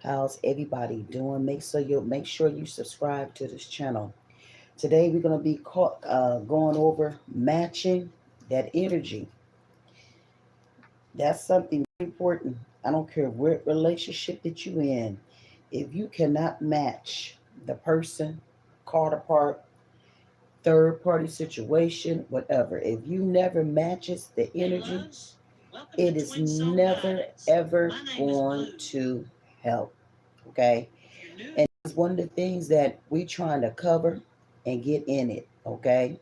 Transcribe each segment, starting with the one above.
How's everybody doing? Make sure you subscribe to this channel. Today we're gonna be going over matching that energy. That's something very important. I don't care what relationship that you in. If you cannot match the person, caught apart, third party situation, whatever. If you never matches the energy, it is never ever going to help. Okay. And it's one of the things that we trying to cover and get in it. Okay.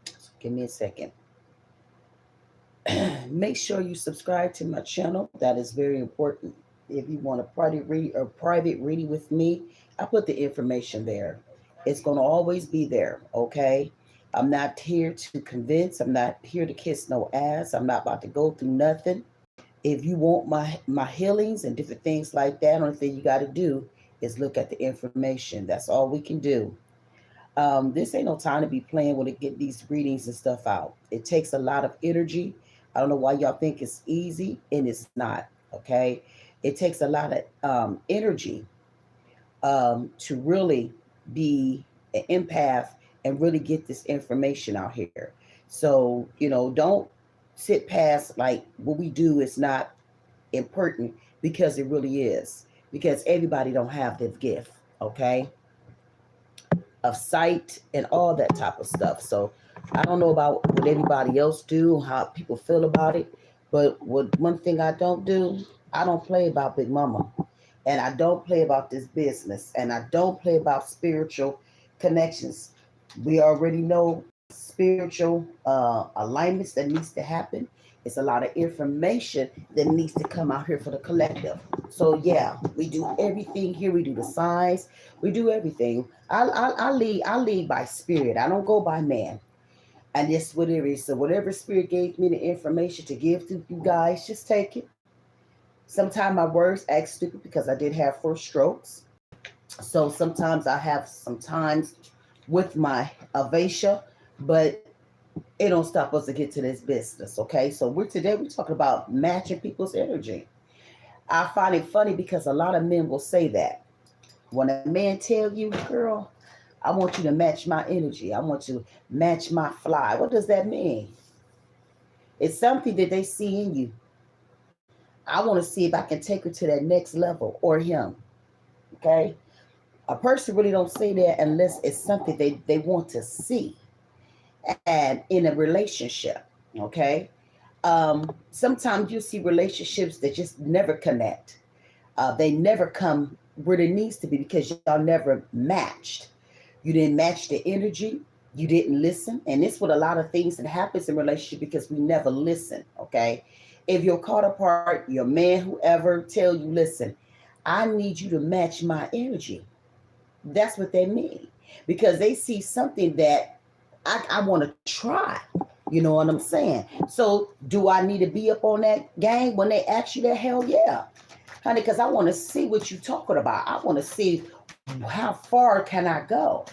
So give me a second. Make sure you subscribe to my channel. That is very important. If you want a private reading with me, I put the information there. It's going to always be there. Okay. I'm not here to convince. I'm not here to kiss no ass. I'm not about to go through nothing. If you want my healings and different things like that, only thing you got to do is look at the information. That's all we can do. This ain't no time to be playing with it, get these readings and stuff out. It takes a lot of energy. I don't know why y'all think it's easy, and it's not. Okay, it takes a lot of energy to really be an empath and really get this information out here. So don't sit past like what we do is not important, because it really is, because everybody don't have this gift. Okay, of sight and all that type of stuff. So I don't know about what everybody else do, how people feel about it, but one thing I don't do, I don't play about Big Mama, and I don't play about this business, and I don't play about spiritual connections. We already know spiritual alignments that needs to happen. It's a lot of information that needs to come out here for the collective. So yeah, we do everything here. We do the signs. We do everything. I lead by spirit. I don't go by man. And that's what it is. So whatever spirit gave me the information to give to you guys, just take it. Sometimes my words act stupid because I did have 4 strokes. So sometimes I have sometimes with my avacia, but it don't stop us to get to this business. Okay. So we're talking about matching people's energy. I find it funny because a lot of men will say that. When a man tell you, girl, I want you to match my energy. I want to match my fly. What does that mean? It's something that they see in you. I want to see if I can take her to that next level, or him. Okay. A person really don't say that unless it's something they want to see and in a relationship. Okay. Sometimes you see relationships that just never connect. They never come where it needs to be because y'all never matched. You didn't match the energy. You didn't listen. And it's what a lot of things that happens in relationship, because we never listen. Okay. If you're caught apart, your man, whoever, tell you, listen, I need you to match my energy. That's what they mean. Because they see something that I want to try. You know what I'm saying? So do I need to be up on that game when they ask you that? Hell yeah. Honey, because I want to see what you're talking about. I want to see how far can I go.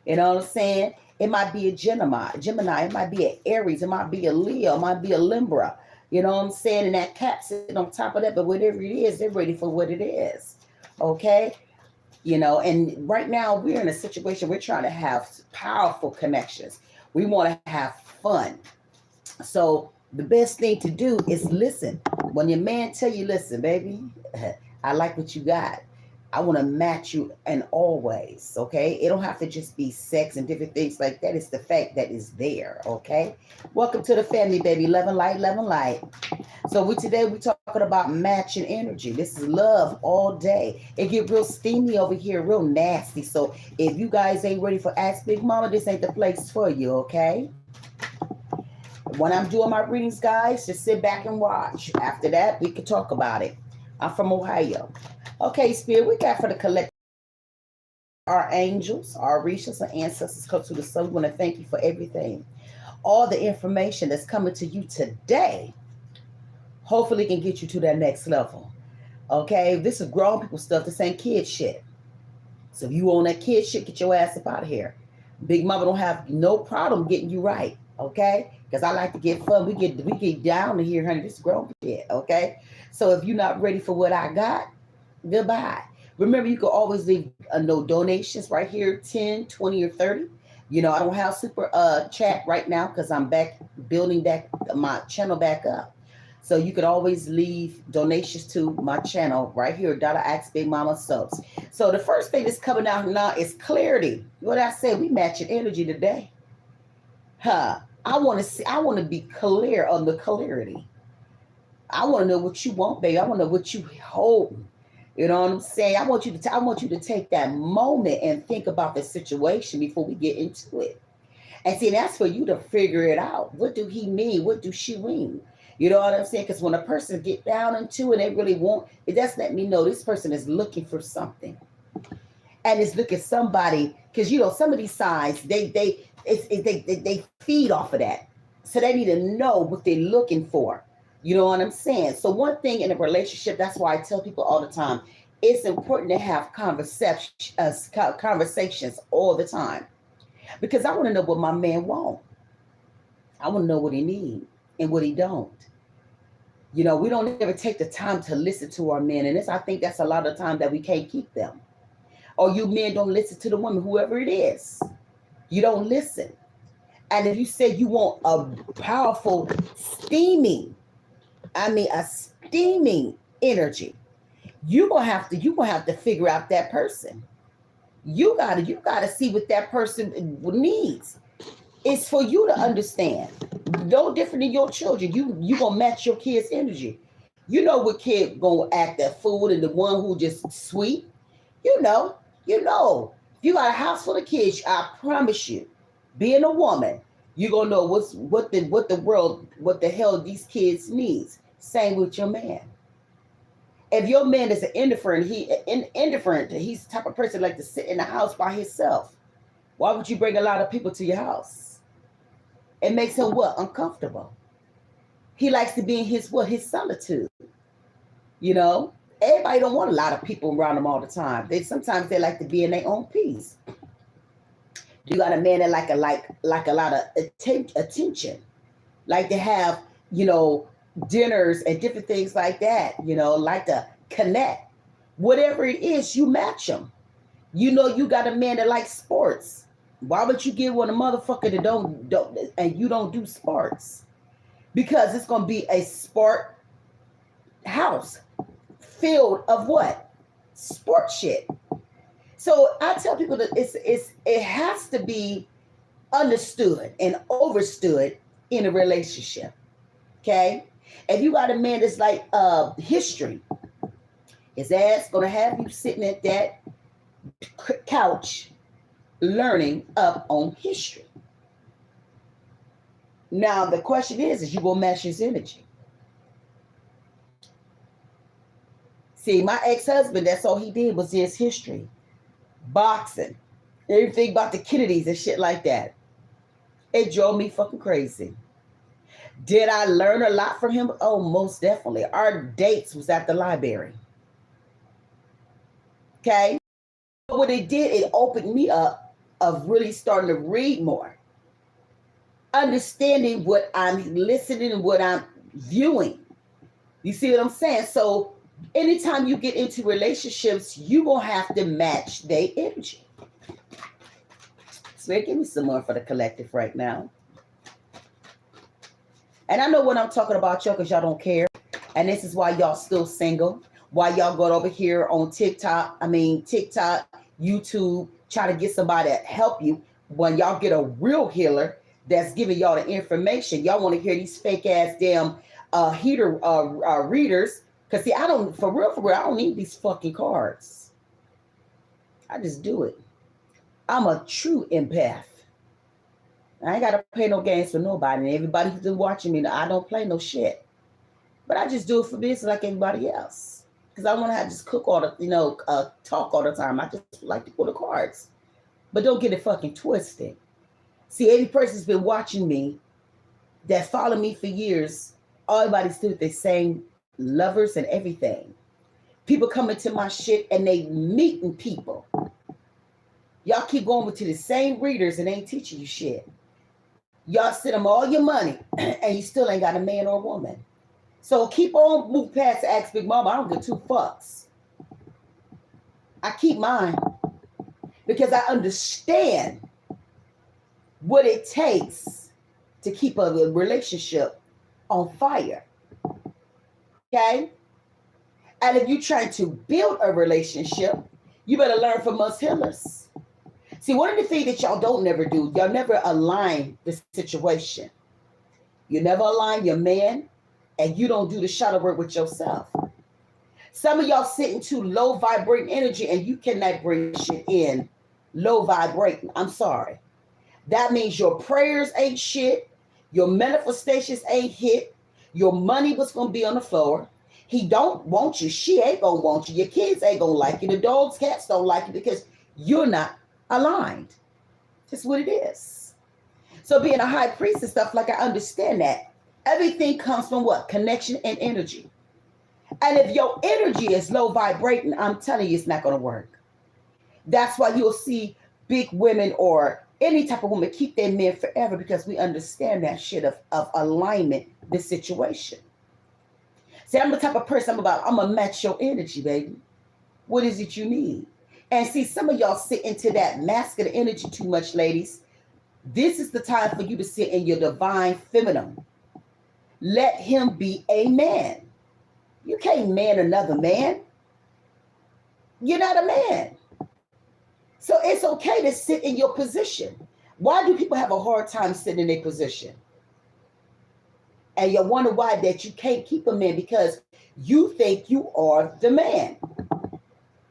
You know what I'm saying? It might be a Gemini. It might be an Aries. It might be a Leo. It might be a Libra. You know what I'm saying? And that cat sitting on top of that. But whatever it is, they're ready for what it is. Okay? And right now we're in a situation, we're trying to have powerful connections. We want to have fun. So the best thing to do is listen. When your man tell you, listen, baby, I like what you got. I want to match you in all ways. Okay. It don't have to just be sex and different things like that. It's the fact that is there. Okay. Welcome to the family, baby. Love and light, love and light. So today we're talking about matching energy. This is love all day. It get real steamy over here, real nasty. So if you guys ain't ready for Ask Big Mama, this ain't the place for you, okay? When I'm doing my readings, guys, just sit back and watch. After that, we can talk about it. I'm from Ohio. Okay, Spirit, we got for the collective. Our angels, our Orishas, and ancestors come to the sun. We want to thank you for everything. All the information that's coming to you today, hopefully can get you to that next level. Okay, this is grown people stuff. This ain't kid shit. So if you on that kid shit, get your ass up out of here. Big Mama don't have no problem getting you right. Okay, because I like to get fun. We get down to here, honey. This is grown shit. Okay, so if you're not ready for what I got, Goodbye. Remember, you can always leave no donations right here, 10, 20, or 30. I don't have super chat right now because I'm back building back my channel back up. So you could always leave donations to my channel right here, $Ask Big Mama Subs. So the first thing that's coming out now is clarity. What I said, we matching energy today. I want to see, I want to be clear on the clarity. I want to know what you want, baby. I want to know what you hold. You know what I'm saying? I want you to take that moment and think about the situation before we get into it. And see, that's for you to figure it out. What do he mean? What do she mean? You know what I'm saying? Because when a person get down into it, they really want it. Does let me know this person is looking for something, and it's looking somebody. Because some of these signs they feed off of that, so they need to know what they're looking for. You know what I'm saying? So one thing in a relationship, that's why I tell people all the time, it's important to have conversations all the time. Because I want to know what my man wants. I want to know what he needs and what he don't. We don't ever take the time to listen to our men. And I think that's a lot of time that we can't keep them. Or you men don't listen to the woman, whoever it is. You don't listen. And if you say you want a powerful, a steaming energy, you're gonna have to figure out that person. You gotta see what that person needs. It's for you to understand. No different than your children. You gonna match your kids' energy. You know what kid gonna act that fool and the one who just sweet. You know. If you got a house full of kids, I promise you, being a woman, you're gonna know what the hell these kids needs. Same with your man. If your man is an indifferent, he's the type of person like to sit in the house by himself. Why would you bring a lot of people to your house? It makes him what? Uncomfortable. He likes to be in his solitude. Everybody don't want a lot of people around them all the time. Sometimes they like to be in their own peace. You got a man that like a lot of attention, like to have dinners and different things like that. Like to connect. Whatever it is, you match them. You got a man that likes sports. Why would you get one a motherfucker that don't and you don't do sports? Because it's gonna be a sport house filled of what? Sport shit. So I tell people that it has to be understood and overstood in a relationship. Okay? If you got a man that's like history, his ass gonna have you sitting at that couch learning up on history. Now the question is you gonna match his energy? See, my ex-husband, that's all he did was his history. Boxing. Everything about the Kennedys and shit like that. It drove me fucking crazy. Did I learn a lot from him? Oh, most definitely. Our dates was at the library. Okay? What it did, it opened me up of really starting to read more. Understanding what I'm listening and what I'm viewing. You see what I'm saying? So anytime you get into relationships, you gonna have to match their energy. So give me some more for the collective right now. And I know what I'm talking about, y'all, because y'all don't care. And this is why y'all still single. Why y'all go over here on TikTok, YouTube, try to get somebody to help you. When y'all get a real healer that's giving y'all the information, y'all want to hear these fake ass damn readers. Because see, for real, I don't need these fucking cards. I just do it. I'm a true empath. I ain't got to play no games for nobody. And everybody who's been watching me, I don't play no shit. But I just do it for business like everybody else. Because I want to just cook all the, talk all the time. I just like to pull the cards. But don't get it fucking twisted. See, every person's been watching me that follow me for years. Everybody's still the same lovers and everything. People coming to my shit and they meeting people. Y'all keep going to the same readers and ain't teaching you shit. Y'all send them all your money and you still ain't got a man or a woman. So keep on move past Ask Big Mama. I don't give two fucks. I keep mine because I understand what it takes to keep a relationship on fire. Okay? And if you're trying to build a relationship, you better learn from us healers. See, one of the things that y'all don't never do, y'all never align the situation. You never align your man, and you don't do the shadow work with yourself. Some of y'all sit into low vibrating energy, and you cannot bring shit in low vibrating. I'm sorry. That means your prayers ain't shit. Your manifestations ain't hit. Your money was going to be on the floor. He don't want you. She ain't going to want you. Your kids ain't going to like you. The dogs, cats don't like you because you're not aligned. That's what it is. So being a high priest and stuff, like, I understand that. Everything comes from what? Connection and energy. And if your energy is low vibrating, I'm telling you, it's not going to work. That's why you'll see big women or any type of woman keep their men forever, because we understand that shit of alignment, the situation. See, I'm the type of person I'm going to match your energy, baby. What is it you need? And see, some of y'all sit into that masculine energy too much, ladies. This is the time for you to sit in your divine feminine. Let him be a man. You can't man another man. You're not a man. So it's okay to sit in your position. Why do people have a hard time sitting in their position? And you wonder why that you can't keep a man, because you think you are the man.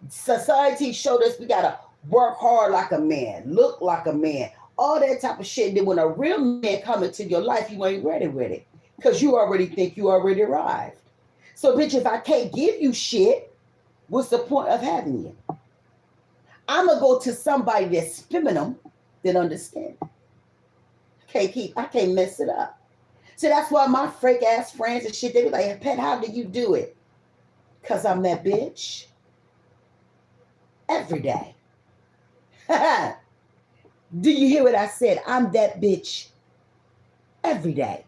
Society showed us we got to work hard like a man, look like a man, all that type of shit. And then when a real man come into your life, you ain't ready with it because you already think you already arrived. So, bitch, if I can't give you shit, what's the point of having you? I'm going to go to somebody that's feminine that understands. I can't mess it up. So that's why my freak ass friends and shit, they be like, hey, Pet, how do you do it? Because I'm that bitch. Every day. Do you hear what I said? I'm that bitch every day.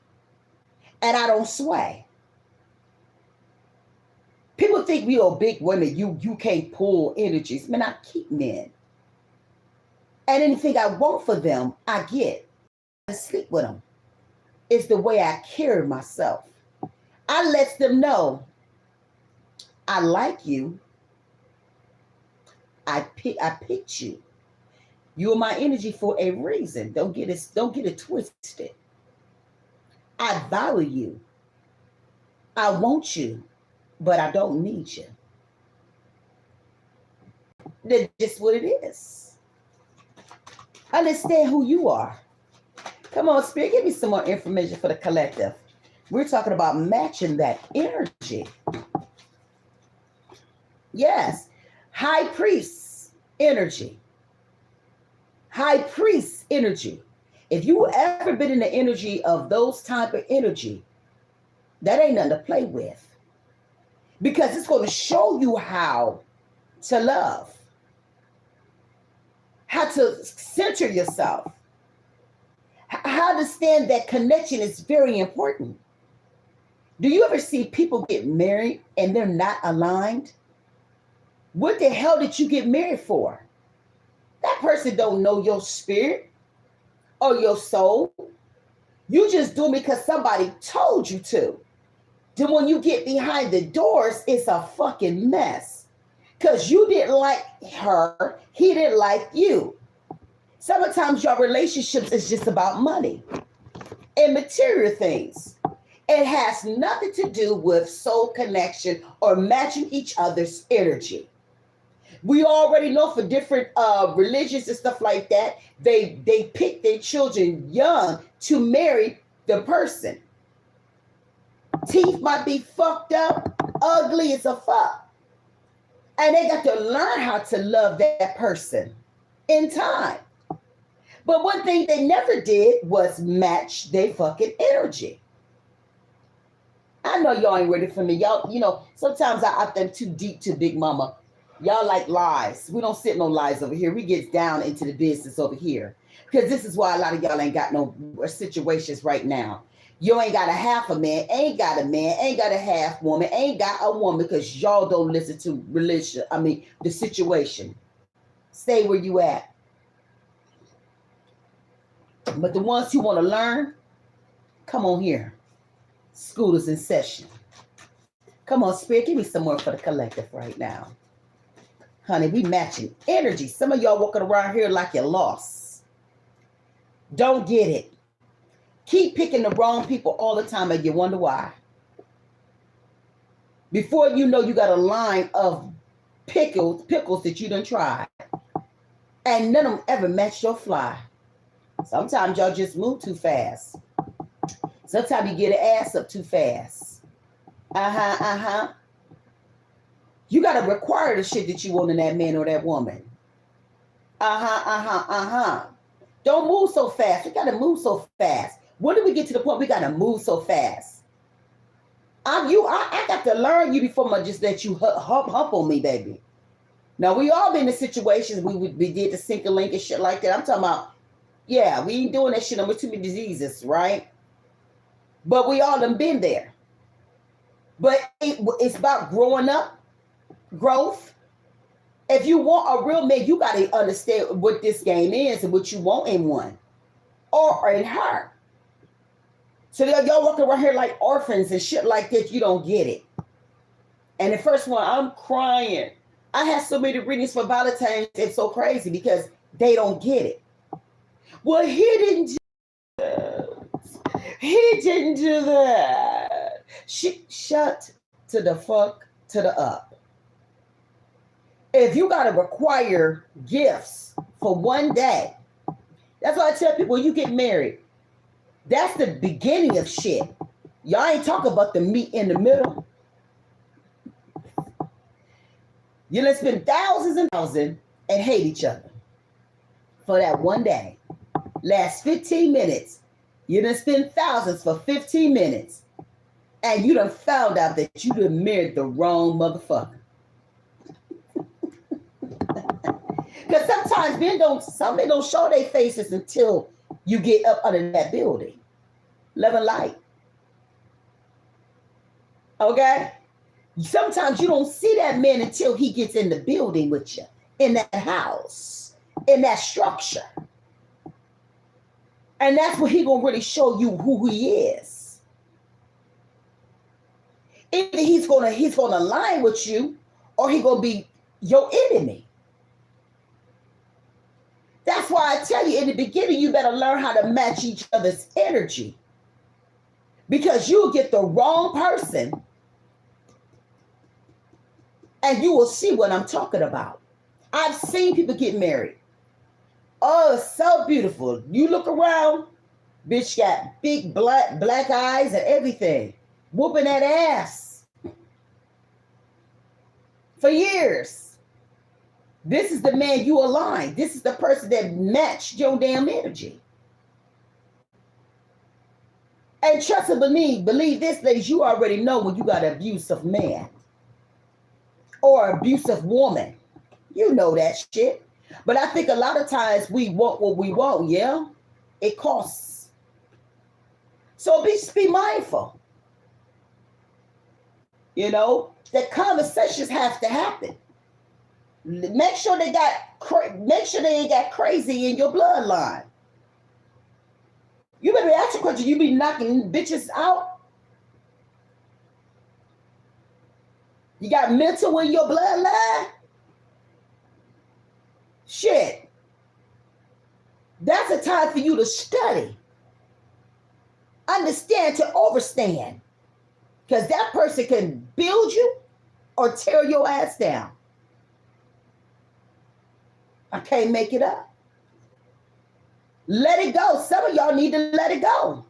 And I don't sway. People think we are big women. You can't pull energies. Man, I keep men. And anything I want for them, I get. I sleep with them. It's the way I carry myself. I let them know I like you. I picked you. You are my energy for a reason. Don't get it twisted. I value you. I want you, but I don't need you. That's just what it is. Understand who you are. Come on, Spirit, give me some more information for the collective. We're talking about matching that energy. Yes. High priest energy. High priest energy. If you ever been in the energy of those type of energy, that ain't nothing to play with. Because it's going to show you how to love. How to center yourself. How to stand that connection is very important. Do you ever see people get married and they're not aligned? What the hell did you get married for? That person don't know your spirit or your soul. You just do it because somebody told you to. Then when you get behind the doors, it's a fucking mess. Because you didn't like her, he didn't like you. Sometimes your relationships is just about money and material things. It has nothing to do with soul connection or matching each other's energy. We already know for different religions and stuff like that, they pick their children young to marry the person. Teeth might be fucked up, ugly as a fuck. And they got to learn how to love that person in time. But one thing they never did was match their fucking energy. I know y'all ain't ready for me. Y'all, sometimes I think too deep to Big Mama. Y'all like lies. We don't sit no lies over here. We get down into the business over here. Because this is why a lot of y'all ain't got no situations right now. You ain't got a half a man, ain't got a man, ain't got a half woman, ain't got a woman because y'all don't listen to religion. I mean, the situation. Stay where you at. But the ones who want to learn, come on here. School is in session. Come on, Spirit, give me some more for the collective right now. Honey, we matching energy. Some of y'all walking around here like you're lost. Don't get it. Keep picking the wrong people all the time and you wonder why. Before you know, you got a line of pickles that you done tried. And none of them ever match your fly. Sometimes y'all just move too fast. Sometimes you get an ass up too fast. You got to require the shit that you want in that man or that woman. Don't move so fast. We got to move so fast. When do we get to the point we got to move so fast? I got to learn you before I just let you hump on me, baby. Now, we all been in situations we did the sink and link and shit like that. I'm talking about, yeah, we ain't doing that shit. Number too many diseases, right? But we all done been there. But it's about growing up, growth. If you want a real man, you got to understand what this game is and what you want in one or in her. So y'all walking around here like orphans and shit like that. You don't get it. And the first one, I'm crying. I had so many readings for Valentine's. It's so crazy because they don't get it. Well, he didn't do that. He didn't do that. Shut to the fuck to the up. If you got to require gifts for one day, that's why I tell people when you get married, that's the beginning of shit. Y'all ain't talking about the meat in the middle. You let's spend thousands and thousands and hate each other for that one day. Last 15 minutes. You done spend thousands for 15 minutes. And you done found out that you done married the wrong motherfucker. Because sometimes men don't show their faces until you get up under that building. Love and light. Okay? Sometimes you don't see that man until he gets in the building with you, in that house, in that structure. And that's when he gonna really show you who he is. Either he's gonna align with you, or he gonna be your enemy. That's why I tell you in the beginning, you better learn how to match each other's energy. Because you'll get the wrong person and you will see what I'm talking about. I've seen people get married. Oh, it's so beautiful. You look around, bitch got big black eyes and everything. Whooping that ass. For years. This is the man you align. This is the person that matched your damn energy. And trust and believe this, ladies, you already know when you got an abusive man or abusive woman. You know that shit. But I think a lot of times we want what we want, yeah? It costs. So be mindful. You know, the conversations have to happen. Make sure they ain't got crazy in your bloodline. You better ask your question. You be knocking bitches out. You got mental in your bloodline. Shit. That's a time for you to study. Understand to overstand. Because that person can build you or tear your ass down. I can't make it up. Let it go. Some of y'all need to let it go.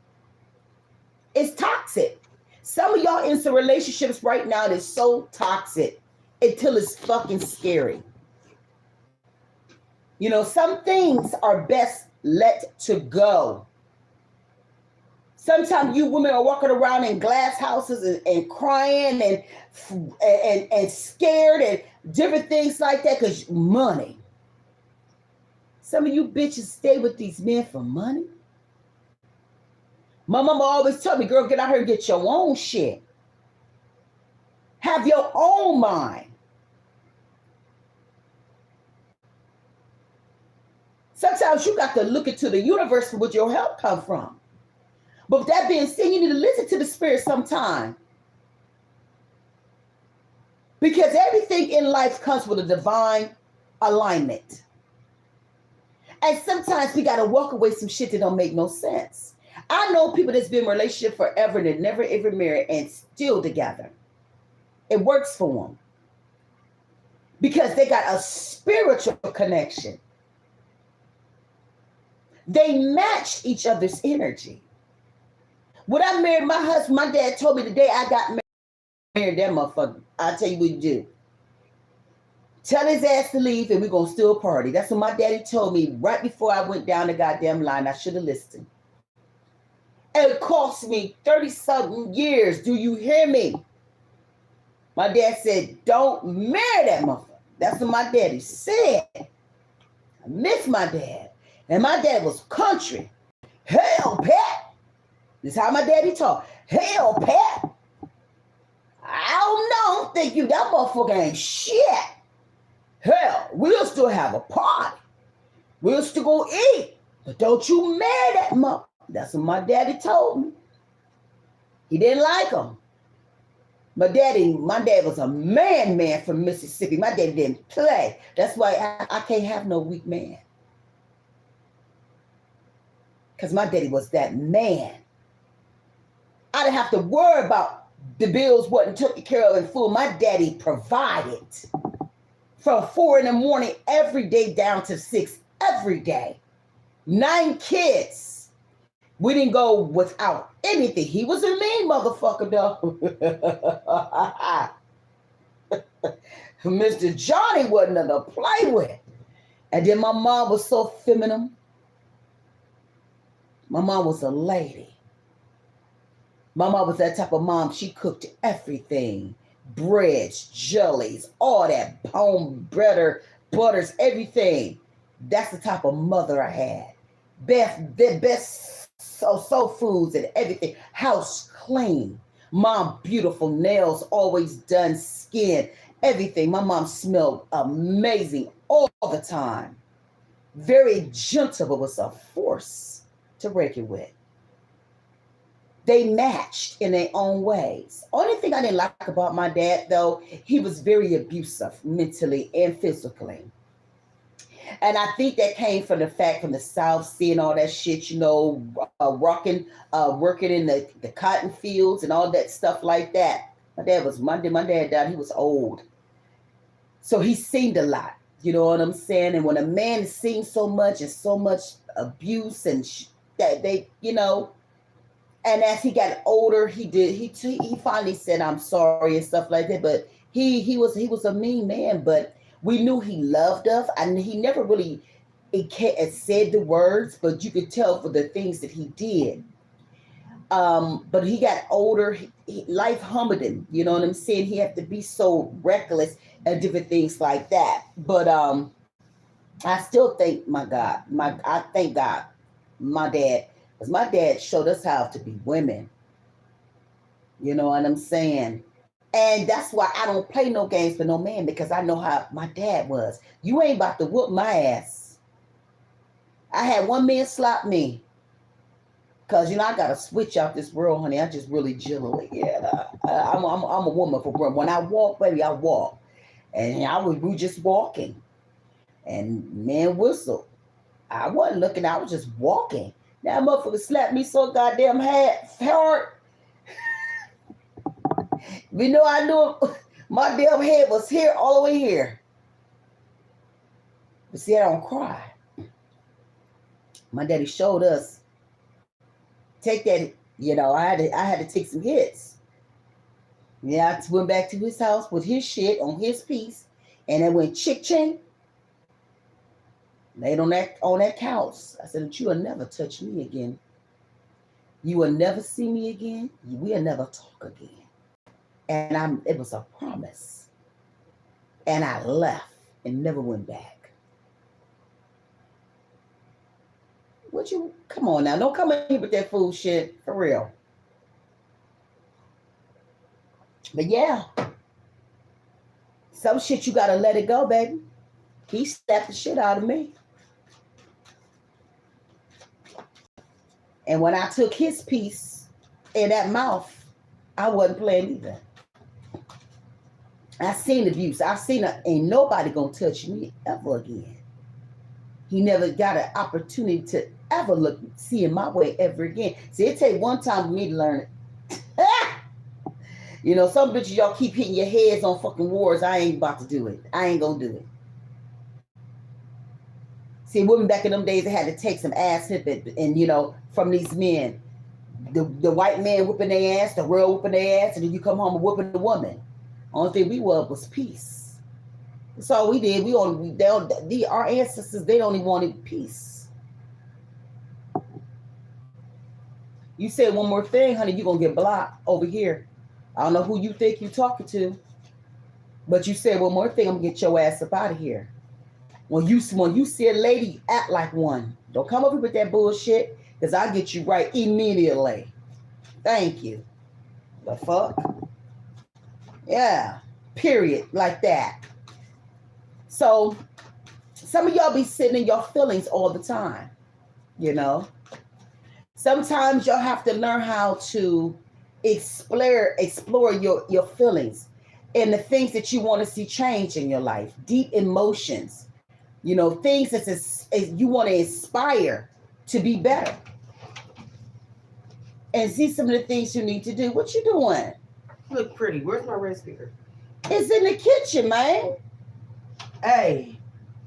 It's toxic. Some of y'all in some relationships right now that's so toxic until it's fucking scary. You know, some things are best let to go. Sometimes you women are walking around in glass houses and crying and scared and different things like that because money. Some of you bitches stay with these men for money. My mama always told me, girl, get out here and get your own shit. Have your own mind. Sometimes you got to look into the universe for where your help come from. But with that being said, you need to listen to the spirit sometime. Because everything in life comes with a divine alignment. And sometimes we got to walk away some shit that don't make no sense. I know people that's been in a relationship forever and they never ever married and still together. It works for them. Because they got a spiritual connection. They match each other's energy. When I married my husband, my dad told me the day I got married, that motherfucker, I'll tell you what you do. Tell his ass to leave and we're going to still party. That's what my daddy told me right before I went down the goddamn line. I should have listened. And it cost me 30-something years. Do you hear me? My dad said, don't marry that motherfucker. That's what my daddy said. I miss my dad. And my dad was country. Hell, Pat. This is how my daddy talked. Hell, Pat. I don't know. I don't think you, that motherfucker ain't shit. Hell, we'll still have a party. We'll still go eat. But don't you marry that mother. That's what my daddy told me. He didn't like him. My dad was a man from Mississippi. My daddy didn't play. That's why I can't have no weak man. Because my daddy was that man. I didn't have to worry about the bills wasn't taken care of in full. My daddy provided from 4 a.m. every day down to 6 every day. 9 kids. We didn't go without anything. He was a mean motherfucker, though. Mr. Johnny wasn't nothing to play with. And then my mom was so feminine. My mom was a lady. My mom was that type of mom. She cooked everything. Breads, jellies, all that. Home butters, everything. That's the type of mother I had. The best soul foods and everything. House clean. Mom beautiful. Nails always done. Skin. Everything. My mom smelled amazing all the time. Very gentle, but was a force to reckon with. They matched in their own ways. Only thing I didn't like about my dad, though, he was very abusive mentally and physically. And I think that came from the fact from the South, seeing all that shit, working in the cotton fields and all that stuff like that. My dad died, he was old. So he seen a lot, you know what I'm saying? And when a man has seen so much and so much abuse and that they, and as he got older, he finally said, I'm sorry and stuff like that. But he was a mean man, but we knew he loved us. And he never really said the words, but you could tell for the things that he did. But he got older, life humbled him, you know what I'm saying? He had to be so reckless and different things like that. But I still thank I thank God, my dad, because my dad showed us how to be women. You know what I'm saying? And that's why I don't play no games for no man, because I know how my dad was. You ain't about to whoop my ass. I had one man slap me. Because, I got to switch out this world, honey. I just really generally, I'm a woman for real. When I walk, baby, I walk. And we just walking. And man whistled. I wasn't looking, I was just walking. That motherfucker slapped me so goddamn hard. I knew my damn head was here, all the way here. But see, I don't cry. My daddy showed us, take that, I had to take some hits. Yeah, I went back to his house with his shit on his piece, and it went chick-ching. Laid on that couch. I said, you will never touch me again. You will never see me again. We'll never talk again. And it was a promise. And I left and never went back. What you, come on now. Don't come in here with that fool shit. For real. But yeah. Some shit you gotta let it go, baby. He slapped the shit out of me. And when I took his piece in that mouth, I wasn't playing either. I seen abuse. I seen ain't nobody gonna touch me ever again. He never got an opportunity to ever see in my way ever again. See, it take one time for me to learn it. You know, some bitches y'all keep hitting your heads on fucking wars. I ain't about to do it. I ain't gonna do it. See, women back in them days, they had to take some ass whipping, and you know, from these men, the white man whooping their ass, the world whooping their ass, and then you come home and whooping the woman. Only thing we was peace. That's all we did. Our ancestors, they only wanted peace. You said one more thing, honey, you're gonna get blocked over here. I don't know who you think you're talking to, but you said one more thing, I'm gonna get your ass up out of here. When you see a lady, act like one. Don't come over with that bullshit, because I'll get you right immediately. Thank you. The fuck? Yeah. Period. Like that. So, some of y'all be sitting in your feelings all the time. You know? Sometimes y'all have to learn how to explore your feelings and the things that you want to see change in your life. Deep emotions. You know, things that you want to aspire to be better. And see some of the things you need to do. What you doing? Look pretty. Where's my red speaker? It's in the kitchen, man. Hey,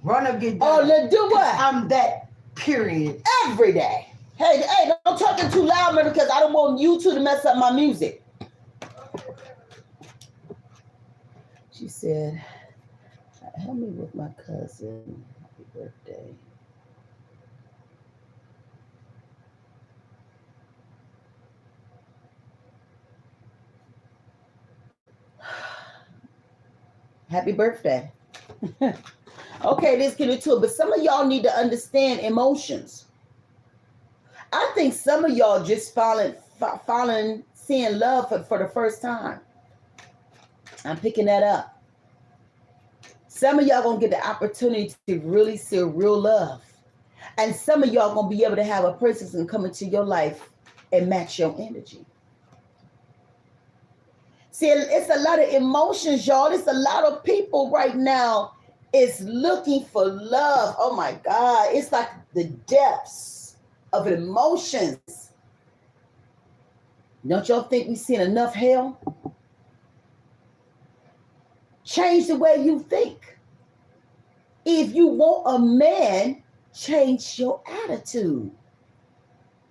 run up, get done. Oh, let's do what? I'm that, period. Every day. Hey, don't talk too loud, man, because I don't want you two to mess up my music. She said, help me with my cousin. Happy birthday. Happy birthday. Okay, let's get into it. But some of y'all need to understand emotions. I think some of y'all just seeing love for the first time. I'm picking that up. Some of y'all gonna get the opportunity to really see real love. And some of y'all gonna be able to have a person come into your life and match your energy. See, it's a lot of emotions, y'all. It's a lot of people right now is looking for love. Oh my God. It's like the depths of emotions. Don't y'all think we've seen enough hell? Change the way you think. If you want a man, change your attitude.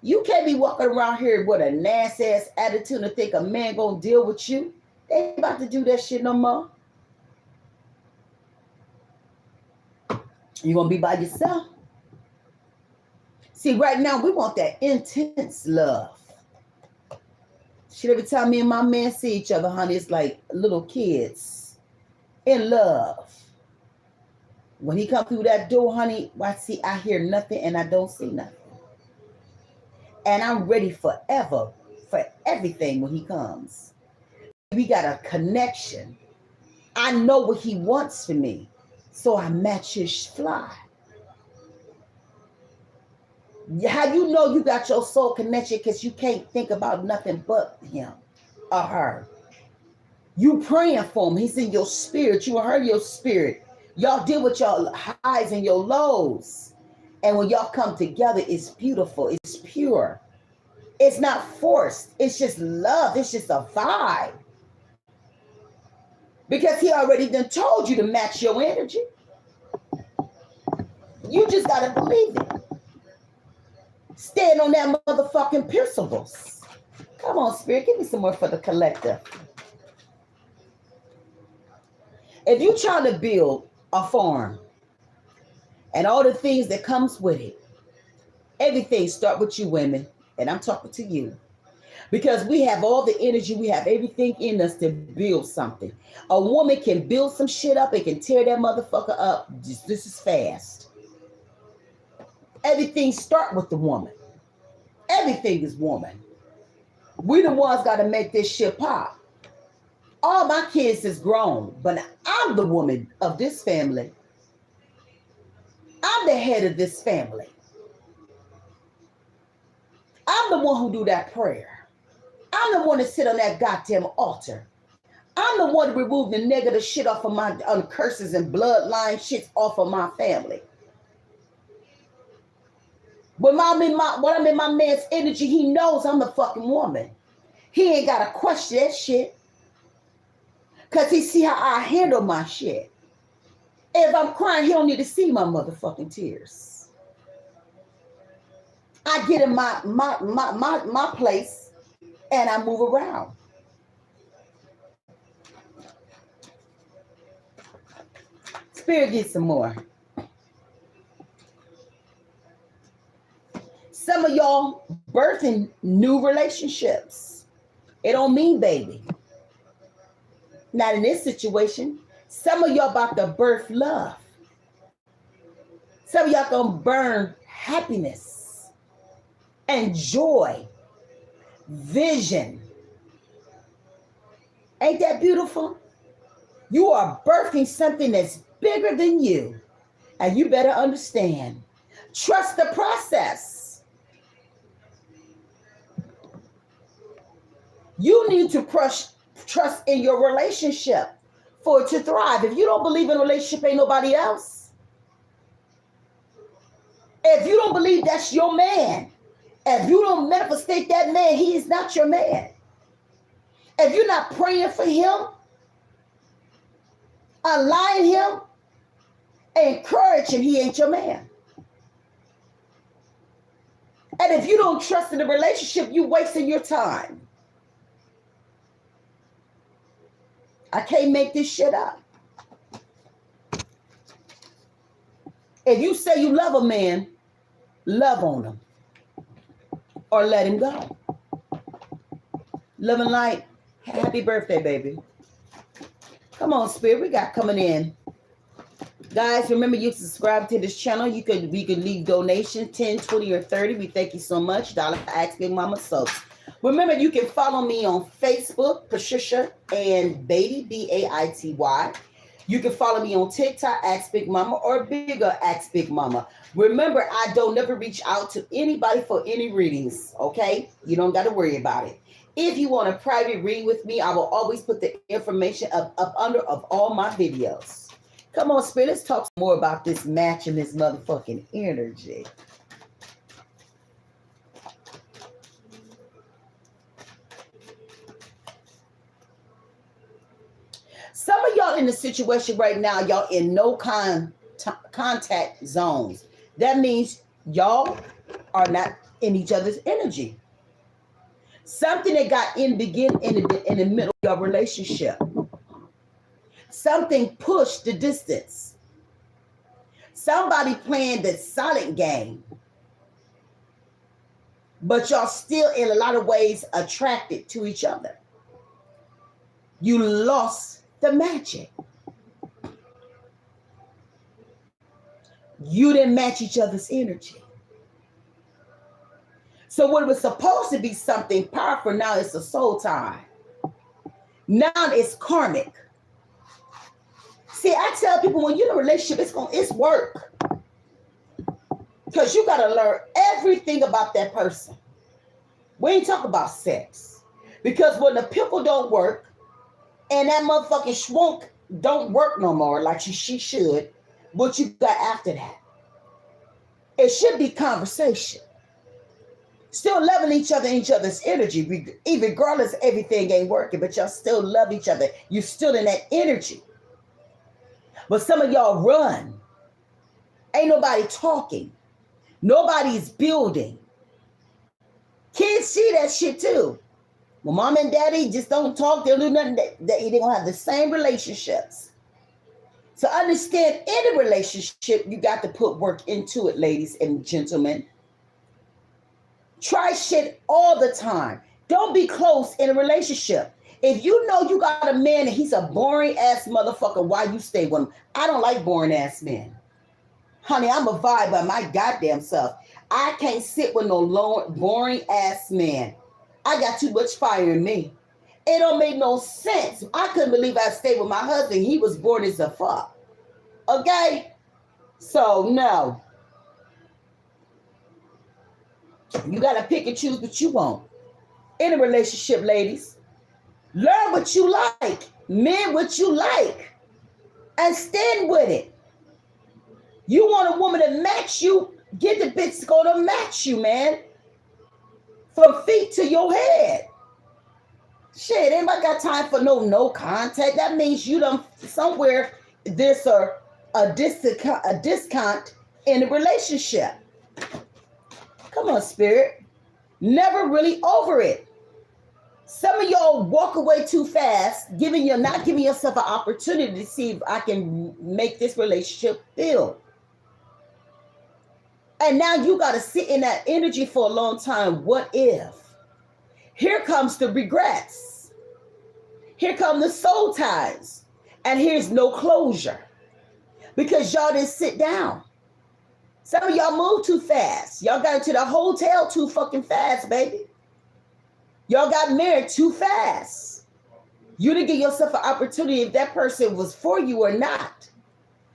You can't be walking around here with a nasty ass attitude and think a man gonna deal with you. They ain't about to do that shit no more. You gonna be by yourself. See, right now we want that intense love. Shit, every time me and my man see each other, honey, it's like little kids in love. When he come through that door, honey, I hear nothing and I don't see nothing. And I'm ready forever for everything when he comes. We got a connection. I know what he wants for me. So I match his fly. How you know you got your soul connection? Because you can't think about nothing but him or her. You praying for him. He's in your spirit. You heard your spirit. Y'all deal with your highs and your lows. And when y'all come together, it's beautiful. It's pure. It's not forced. It's just love. It's just a vibe. Because he already done told you to match your energy. You just got to believe it. Stand on that motherfucking principles. Come on, Spirit. Give me some more for the collective. If you try to build a farm and all the things that comes with it, everything start with you women. And I'm talking to you. Because we have all the energy, we have everything in us to build something. A woman can build some shit up and can tear that motherfucker up just as fast. Everything start with the woman. Everything is woman. We the ones got to make this shit pop. All my kids is grown, but I'm the woman of this family. I'm the head of this family. I'm the one who do that prayer. I'm the one that sit on that goddamn altar. I'm the one to remove the negative shit off of my curses and bloodline shits off of my family. When I'm in my man's energy, he knows I'm the fucking woman. He ain't got to question that shit. Because he see how I handle my shit. If I'm crying, he don't need to see my motherfucking tears. I get in my place and I move around. Spirit, get some more. Some of y'all birthing new relationships. It don't mean baby. Not in this situation. Some of y'all about to birth love. Some of y'all gonna burn happiness and joy, vision. Ain't that beautiful? You are birthing something that's bigger than you. And you better understand. Trust the process. You need to trust in your relationship for it to thrive. If you don't believe in a relationship, ain't nobody else. If you don't believe that's your man, if you don't manifestate that man, he is not your man. If you're not praying for him, align him, encourage him, he ain't your man. And if you don't trust in the relationship, you're wasting your time. I can't make this shit up. If you say you love a man, love on him or let him go. Love and light. Happy birthday, baby. Come on, Spirit. We got coming in. Guys, remember you subscribe to this channel. We could leave donation 10, 20, or 30. We thank you so much. Dollar Ask Big Mama Soaps. Remember, you can follow me on Facebook, Patricia and Baity, B-A-I-T-Y. You can follow me on TikTok, Ask Big Mama, or Bigger Ask Big Mama. Remember, I don't never reach out to anybody for any readings, okay? You don't got to worry about it. If you want a private reading with me, I will always put the information up under of all my videos. Come on, Spirit, let's talk more about this match and this motherfucking energy. Some of y'all in the situation right now, y'all in no contact zones. That means y'all are not in each other's energy. Something that got in the middle of your relationship. Something pushed the distance. Somebody playing the silent game. But y'all still in a lot of ways attracted to each other. You lost the magic. You didn't match each other's energy. So what was supposed to be something powerful, now it's a soul tie. Now it's karmic. See, I tell people when you're in a relationship, it's work. Because you got to learn everything about that person. We ain't talking about sex. Because when the pickle don't work, and that motherfucking schwunk don't work no more like she should, what you got after that? It should be conversation. Still loving each other in each other's energy, even regardless everything ain't working, but y'all still love each other. You're still in that energy. But some of y'all run. Ain't nobody talking. Nobody's building. Kids see that shit too. Well, mom and daddy just don't talk. They'll do nothing. They're going to have the same relationships. So understand, in a relationship, you got to put work into it, ladies and gentlemen. Try shit all the time. Don't be close in a relationship. If you know you got a man and he's a boring ass motherfucker, why you stay with him? I don't like boring ass men. Honey, I'm a vibe by my goddamn self. I can't sit with no boring ass man. I got too much fire in me. It don't make no sense. I couldn't believe I stayed with my husband. He was bored as a fuck. Okay? So, no. You got to pick and choose what you want. In a relationship, ladies, learn what you like. Men, what you like. And stand with it. You want a woman to match you, get the bitch that's going to match you, man. From feet to your head. Shit, anybody got time for no contact? That means you done somewhere there's a discount in the relationship. Come on, spirit. Never really over it. Some of y'all walk away too fast, not giving yourself an opportunity to see if I can make this relationship build. And now you got to sit in that energy for a long time. What if? Here comes the regrets. Here come the soul ties. And here's no closure. Because y'all didn't sit down. Some of y'all moved too fast. Y'all got into the hotel too fucking fast, baby. Y'all got married too fast. You didn't give yourself an opportunity if that person was for you or not.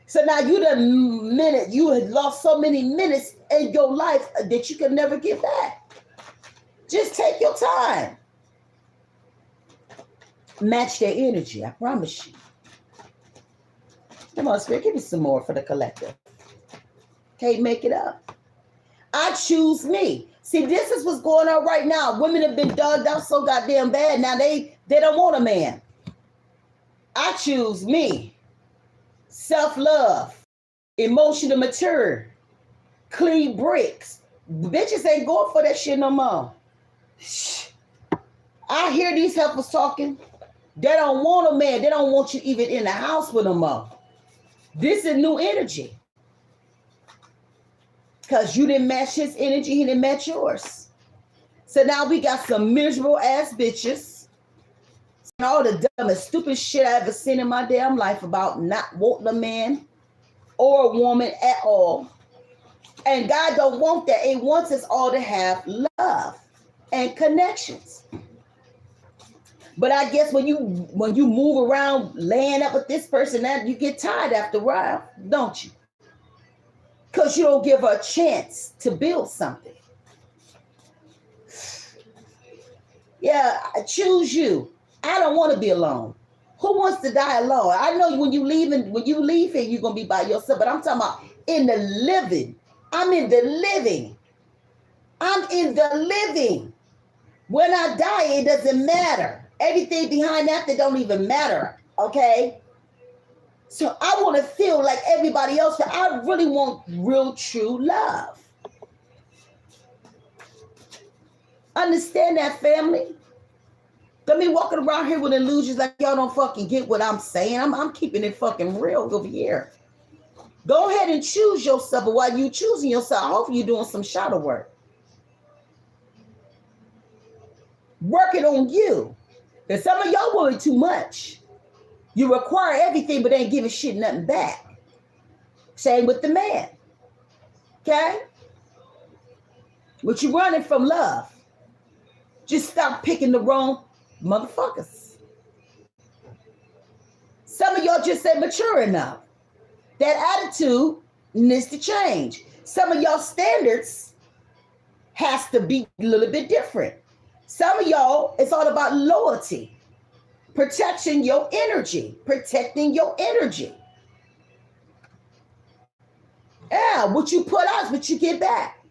So now you had lost so many minutes in your life that you can never get back. Just take your time. Match their energy, I promise you. Come on, Spirit, give me some more for the collective. Can't make it up. I choose me. See, this is what's going on right now. Women have been dug out so goddamn bad. Now they don't want a man. I choose me. Self-love. Emotional mature. Clean bricks. Bitches ain't going for that shit no more. Shh. I hear these helpers talking. They don't want a man. They don't want you even in the house with them more. This is new energy. Because you didn't match his energy, he didn't match yours. So now we got some miserable ass bitches. And all the dumbest, stupid shit I ever seen in my damn life about not wanting a man or a woman at all. And God don't want that. He wants us all to have love and connections. But I guess when you move around laying up with this person, that you get tired after a while, don't you? Because you don't give her a chance to build something. Yeah, I choose you. I don't want to be alone. Who wants to die alone? I know when you leave here, you're gonna be by yourself. But I'm talking about in the living. I'm in the living. I'm in the living. When I die, it doesn't matter. Everything behind that don't even matter. Okay. So I want to feel like everybody else, but I really want real, true love. Understand that, family? Let me walking around here with illusions like y'all don't fucking get what I'm saying. I'm keeping it fucking real over here. Go ahead and choose yourself, but while you choosing yourself, I hope you're doing some shadow work. Working on you. Because some of y'all worry too much. You require everything, but ain't giving shit nothing back. Same with the man. Okay? But you running from love. Just stop picking the wrong motherfuckers. Some of y'all just ain't mature enough. That attitude needs to change. Some of y'all standards has to be a little bit different. Some of y'all, it's all about loyalty. Protecting your energy. Yeah, what you put out is what you get back.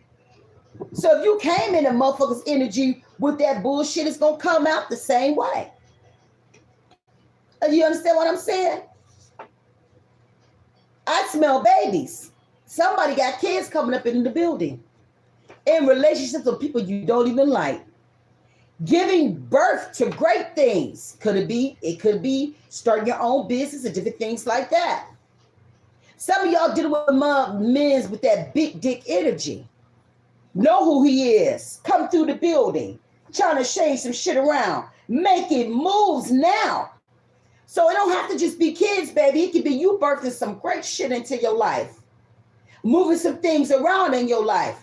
So if you came in a motherfucker's energy with that bullshit, it's gonna come out the same way. You understand what I'm saying? I smell babies. Somebody got kids coming up in the building. In relationships with people you don't even like. Giving birth to great things. It could be starting your own business and different things like that. Some of y'all dealing with men with that big dick energy. Know who he is. Come through the building. Trying to change some shit around. Making moves now. So it don't have to just be kids, baby. It could be you birthing some great shit into your life. moving some things around in your life,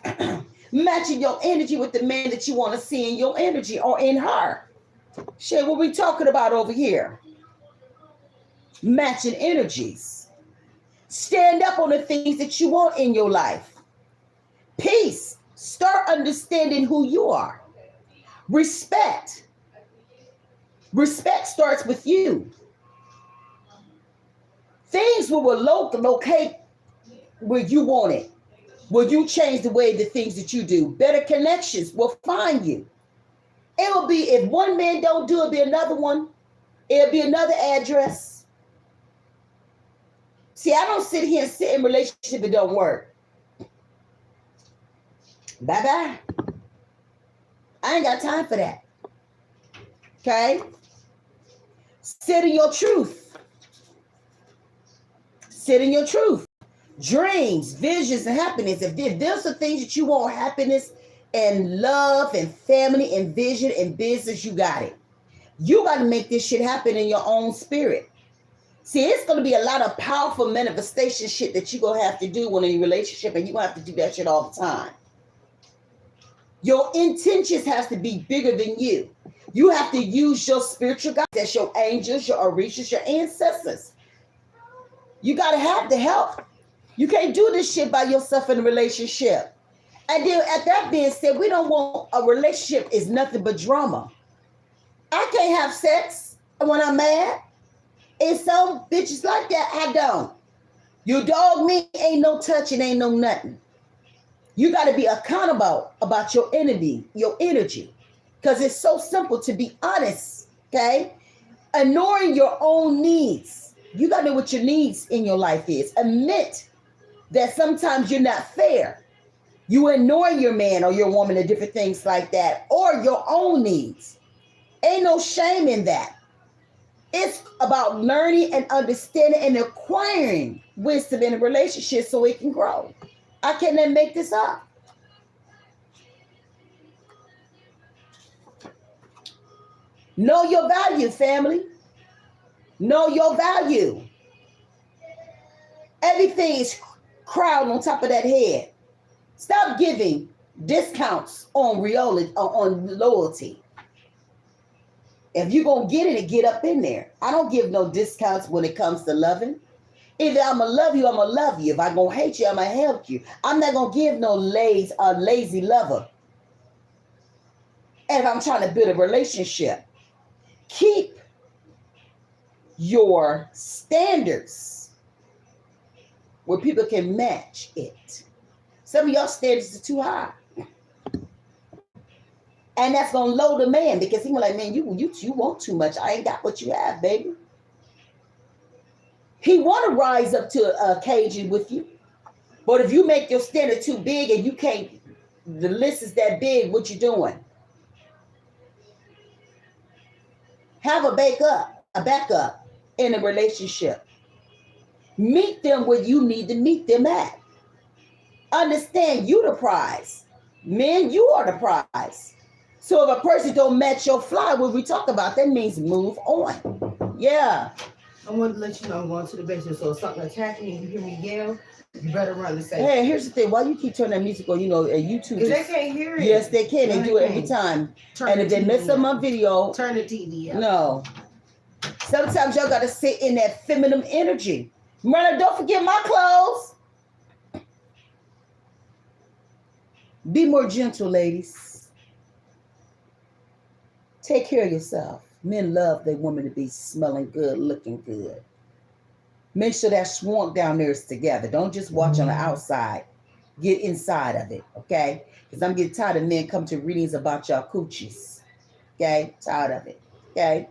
matching your energy with the man that you want to see in your energy or in her. Shit, what we talking about over here? Matching energies. Stand up on the things that you want in your life. Peace. Start understanding who you are. Respect. Respect starts with you. Things will locate where you want it. Will you change the way the things that you do? Better connections will find you. It'll be, if one man don't do it, be another one. It'll be another address. See, I don't sit here and sit in relationship that don't work. Bye-bye. I ain't got time for that. Okay? Sit in your truth. Sit in your truth. Dreams, visions, and happiness. If there's the things that you want, happiness and love and family and vision and business, you got it. You got to make this shit happen in your own spirit. See, it's going to be a lot of powerful manifestation shit that you're going to have to do when in a relationship, and you're going to have to do that shit all the time. Your intentions has to be bigger than you. You have to use your spiritual guides. That's your angels, your orishas, your ancestors. You got to have the help. You can't do this shit by yourself in a relationship. And then at that being said, we don't want a relationship is nothing but drama. I can't have sex when I'm mad. And some bitches like that, I don't. You dog me, ain't no touching, ain't no nothing. You got to be accountable about your energy, because it's so simple to be honest, okay? Ignoring your own needs. You got to know what your needs in your life is. Admit that sometimes you're not fair. You ignore your man or your woman and different things like that, or your own needs. Ain't no shame in that. It's about learning and understanding and acquiring wisdom in a relationship so it can grow. I cannot make this up. Know your value, family. Know your value. Everything is crowned on top of that head. Stop giving discounts on loyalty. If you're going to get it, get up in there. I don't give no discounts when it comes to loving. Either I'm going to love you, I'm going to love you. If I'm going to hate you, I'm going to help you. I'm not going to give no lazy lover. And if I'm trying to build a relationship, keep your standards where people can match it. Some of your standards are too high. And that's going to load a man, because he's like, man, you want too much. I ain't got what you have, baby. He want to rise up to a occasion with you. But if you make your standard too big and you can't, the list is that big, what you doing? Have a backup in a relationship. Meet them where you need to meet them at. Understand you the prize. Men, you are the prize. So if a person don't match your fly, what we talk about, that means move on. Yeah. I want to let you know I'm going to the basement. So if something attacking you, you hear me yell, you better run the same. Hey, here's the thing. Why you keep turning that music on? YouTube. Because they can't hear it. Yes, they can. They do it every time. And if they mess up my video. Turn the TV up. No. Sometimes y'all got to sit in that feminine energy. Myrna, don't forget my clothes. Be more gentle, ladies. Take care of yourself. Men love their women to be smelling good, looking good. Make sure that swamp down there is together. Don't just watch on the outside. Get inside of it, okay? Because I'm getting tired of men come to readings about y'all coochies. Okay? Tired of it, okay?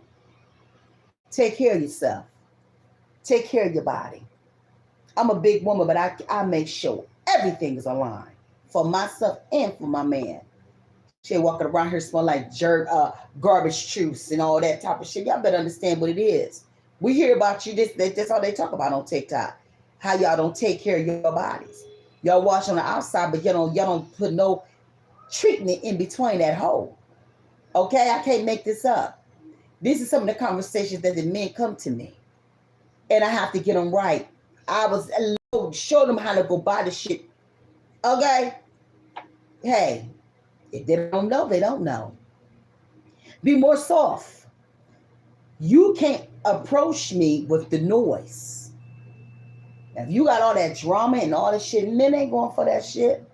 Take care of yourself. Take care of your body. I'm a big woman, but I make sure everything is aligned for myself and for my man. She walking around here smelling like garbage juice and all that type of shit. Y'all better understand what it is. We hear about you. That's all they talk about on TikTok. How y'all don't take care of your bodies. Y'all wash on the outside, but y'all don't put no treatment in between that hole. Okay? I can't make this up. These are some of the conversations that the men come to me. And I have to get them right. I was showing them how to go buy the shit. Okay? Hey, if they don't know, they don't know. Be more soft. You can't approach me with the noise. If you got all that drama and all that shit, men ain't going for that shit.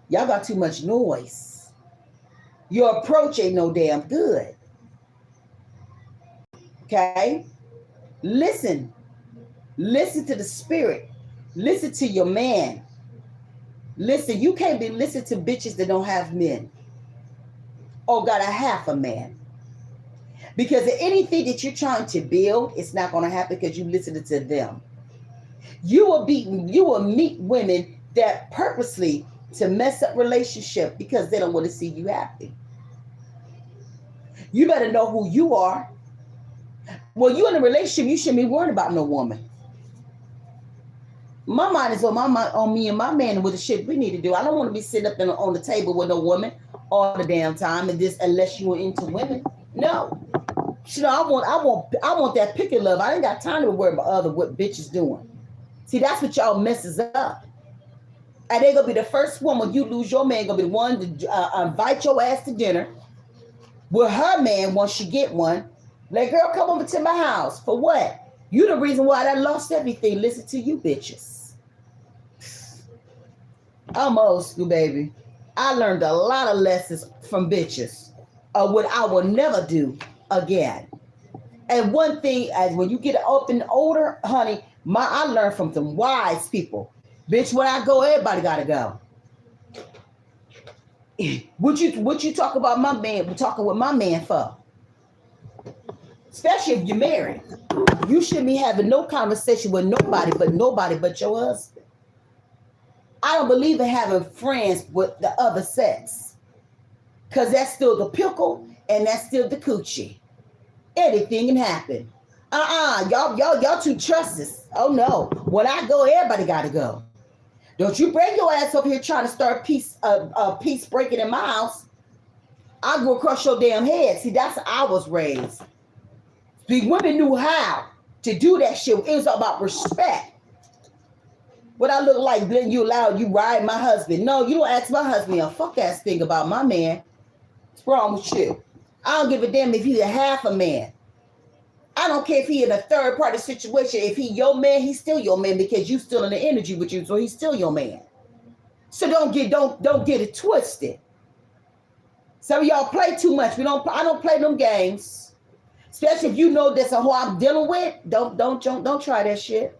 Y'all got too much noise. Your approach ain't no damn good. Okay? Listen. Listen to the spirit. Listen to your man. Listen, you can't be listening to bitches that don't have men or got a half a man. Because anything that you're trying to build, it's not going to happen because you listen to them. You will meet women that purposely to mess up relationship because they don't want to see you happy. You better know who you are. Well, you in a relationship, you shouldn't be worried about no woman. My mind is on me and my man with the shit we need to do. I don't want to be sitting up on the table with no woman all the damn time, and this unless you were into women. No. You know, I want that picket love. I ain't got time to worry about what bitches doing. See, that's what y'all messes up. And they gonna be the first one when you lose your man, gonna be the one to invite your ass to dinner with her man once she get one. Like, girl, come over to my house. For what? You the reason why I lost everything. Listen to you bitches. I'm old school, baby. I learned a lot of lessons from bitches of what I will never do again. And one thing, as when you get up and older, honey, I learned from some wise people. Bitch, when I go, everybody gotta go. What you talk about my man? We're talking with my man for. Especially if you're married. You shouldn't be having no conversation with nobody but your husband. I don't believe in having friends with the other sex. Because that's still the pickle and that's still the coochie. Anything can happen. Y'all too trustless. Oh no. When I go, everybody gotta go. Don't you bring your ass up here trying to start peace breaking in my house. I'll go across your damn head. See, that's how I was raised. The women knew how to do that shit. It was all about respect. What I look like, then you allowed you ride my husband. No, you don't ask my husband a fuck ass thing about my man. What's wrong with you? I don't give a damn if he's a half a man. I don't care if he in a third party situation. If he your man, he's still your man because you still in the energy with you, so he's still your man. So don't get it twisted. Some of y'all play too much. I don't play them games. Especially if you know that's who I'm dealing with. Don't try that shit.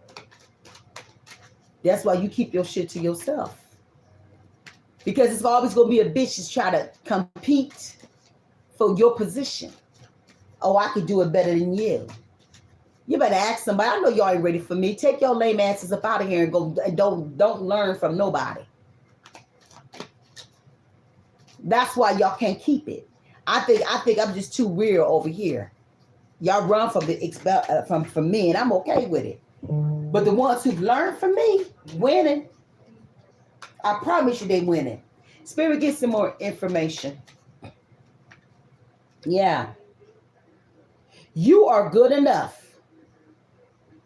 That's why you keep your shit to yourself. Because it's always gonna be a bitch that's trying to compete for your position. Oh, I could do it better than you. You better ask somebody. I know y'all ain't ready for me. Take your lame asses up out of here and go. And don't learn from nobody. That's why y'all can't keep it. I think I'm just too real over here. Y'all run from from me, and I'm okay with it. But the ones who've learned from me, winning. I promise you, they winning. Spirit, get some more information. Yeah. You are good enough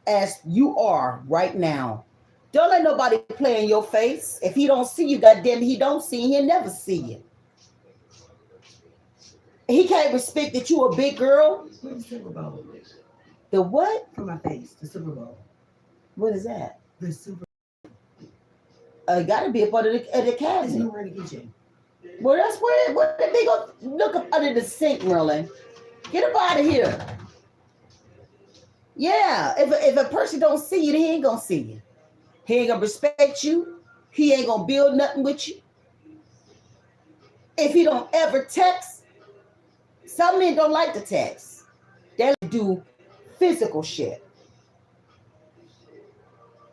as you are right now. Don't let nobody play in your face. If he don't see you, goddamn, he don't see you, he'll never see you. He can't respect that you a big girl. Where's the Super Bowl? The what? For my face, the Super Bowl. What is that? The Super Gotta be up under the Bowl. cabinet. It's nowhere in the kitchen. Well, that's where they go look up under the sink, Merlin. Get up out of here. Yeah, if a person don't see you, then he ain't gonna see you. He ain't gonna respect you. He ain't gonna build nothing with you. If he don't ever text, some men don't like to text. They do physical shit.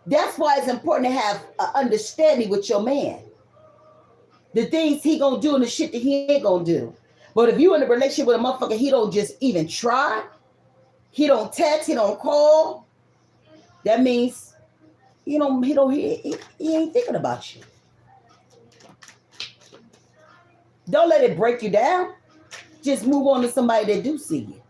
That's why it's important to have an understanding with your man. The things he gonna do and the shit that he ain't gonna do. But if you in a relationship with a motherfucker, he don't just even try. He don't text. He don't call. That means he ain't thinking about you. Don't let it break you down. Just move on to somebody that do see you.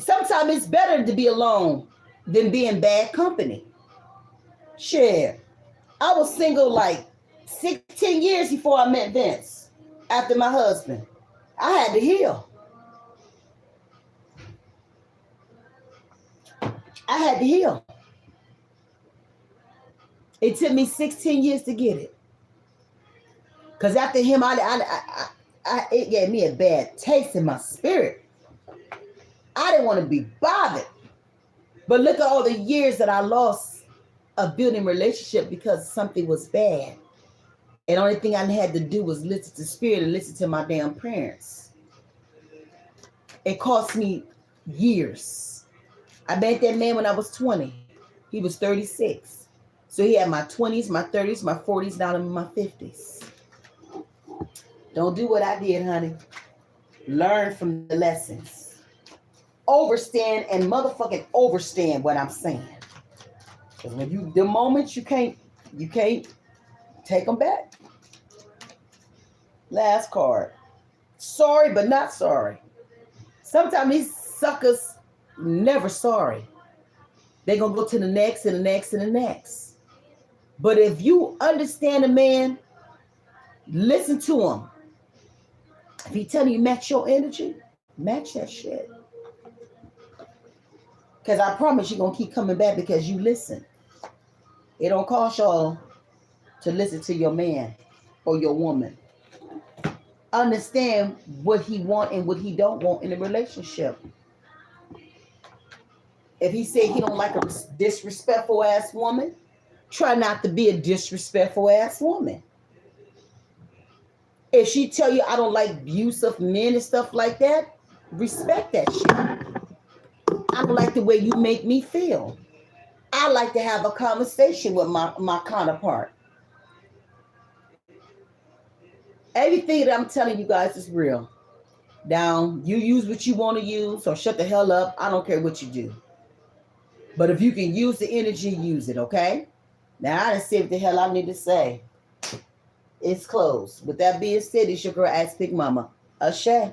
Sometimes it's better to be alone than be in bad company. Shit. I was single like 16 years before I met Vince. After my husband, I had to heal. I had to heal. It took me 16 years to get it. Because after him, it gave me a bad taste in my spirit. I didn't want to be bothered. But look at all the years that I lost of building relationship because something was bad. And the only thing I had to do was listen to spirit and listen to my damn parents. It cost me years. I met that man when I was 20. He was 36. So he had my 20s, my 30s, my 40s, down in my 50s. Don't do what I did, honey. Learn from the lessons. Overstand and motherfucking overstand what I'm saying. Because when the moments you can't take them back. Last card. Sorry, but not sorry. Sometimes these suckers never sorry. They're going to go to the next and the next and the next. But if you understand a man, listen to him. If he telling you match your energy, match that shit. Because I promise you're going to keep coming back because you listen. It don't cost y'all to listen to your man or your woman. Understand what he want and what he don't want in a relationship. If he say he don't like a disrespectful ass woman, try not to be a disrespectful ass woman. If she tell you I don't like abusive men and stuff like that, respect that shit. I don't like the way you make me feel. I like to have a conversation with my counterpart. Everything that I'm telling you guys is real. Now, you use what you want to use or shut the hell up. I don't care what you do. But if you can use the energy, use it, okay? Now, I done said what the hell I need to say. It's closed. With that being said, it's your girl, Ask Big Mama. Ashe.